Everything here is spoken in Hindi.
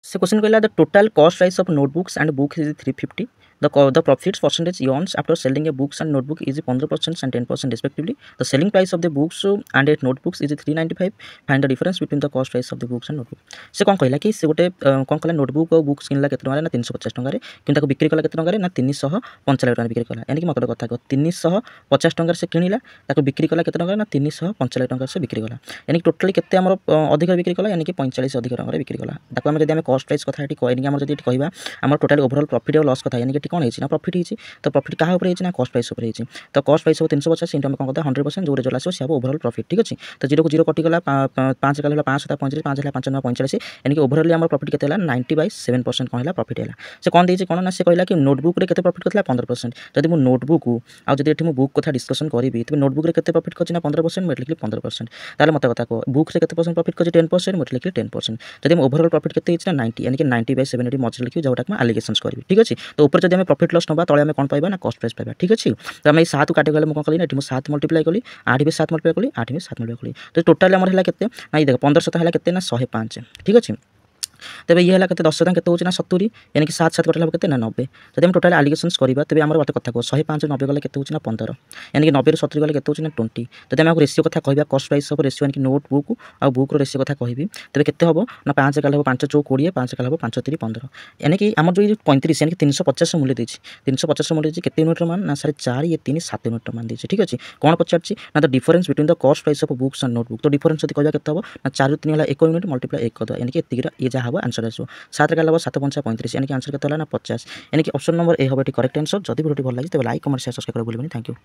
से क्वेश्चन कहला the total cost price of notebooks and books is 350 the profits percentage earns after selling a books and notebook is 15% and 10% respectively. The selling price of the books and a notebooks is 395. Find the difference between the cost price of the books and notebook. से कौन कहला कि से गोटे कौन कहला नोटबुक और बुक्स किनला केते टंका ना 350 टंका रे किंतु ताको बिक्री कला केते टंका रे ना 395 टंका बिक्री कला यानी कि मतलब कथा को 350 टंका से किनिला ताको बिक्री कला केते टंका ना 395 टंका से बिक्री कला यानी कि टोटली केते हमर अधिक बिक्री कला यानी कि 45 अधिक टंका बिक्री कला ताको हम जदि हम कॉस्ट प्राइस कथा एटी कहनी हमर जदि कहबा हमर टोटल ओवरऑल प्रॉफिट और लॉस कथा यानी कि कौन है ना प्रॉफिट है तो प्रॉफिट क्या ऊपर ना कॉस्ट प्राइस ऊपर तो कॉस्ट प्राइस हो 350 इंटू हम कौन करता 100% जो रिजल्ट आसो से ओवरऑल प्रॉफिट ठीक अच्छे तो 0 को 0 कटिगला 5 गला 5 45 5 है 5 45 यानी कि ओवरऑल हम प्रॉफिट केते 90/7% कौन है प्रॉफिट है से कौन देछि कौन ना से कहला कि नोटबुक रे केते प्रॉफिट करथला 15% जदि मु नोटबुक आ जदि एठी मु बुक कथा डिस्कशन करबी तो नोटबुक रे केते प्रॉफिट करछि ना 15% मैं लिखली 15% ताले मते कथा को बुक रे केते परसेंट प्रॉफिट करछि 10% मैं लिखली 10% जदि ओवरऑल प्रॉफिट केते हिच ना 90 यानी कि 90/7 एठी मजे लिखि जोटा हम एलिगेशंस करबी ठीक अछि तो ऊपर जदि हम प्रॉफिट लॉस नबा तळे हम कौन पाइबा ना कॉस्ट प्राइस पाइबा ठीक अछि तो हम 7 काटे गले कौन कली ना 7 मल्टीप्लाई कली 8 भी 7 मल्टीप्लाई कली 8 भी 7 मल्टीप्लाई कली तो टोटल हमर हला केते ना देख 1500 हला केते ना 105 ठीक अछि तेज ये है 10 के होना 70 यानी कि 7 कटा के 90 जब हम टोटाल एलिगेशंस करवा तेज आम गोटे कथा कह 105 90 गले के 15 यानी कि 90 70 गले के 20 जब आम रेसियो कथा कह कस्ट प्राइस ऑफ रेसियो यानी कि नोट बुक आ बुक रेसियो कथा कहि तेज के हम ना 5 गल 5 चौ 20 5 गल 5 3 15 यानी कि आम जो 35 यानी कि 350 मूल्य देती 350 मूल्य देती के यूनिट मान ना 4.5 ये 3 7 यूनिट मान देती ठीक अच्छे कौन पचार ना the difference between the cost price of books and notebook तो डिफरेंस कहवा के ना 4 3 1 यूनिट मल्टीप्लाई 1 कर यानी कि ये जहाँ हम आंसर आसो 7 का 7 5 35 यानी कि आंसर के ना 50 यानी कि ऑप्शन नंबर ए हम करेक्ट आंसर जब वीडियो भल लगे तब लाइक कमेंट शेयर सब्सक्राइब कर भूलिए थैंक यू।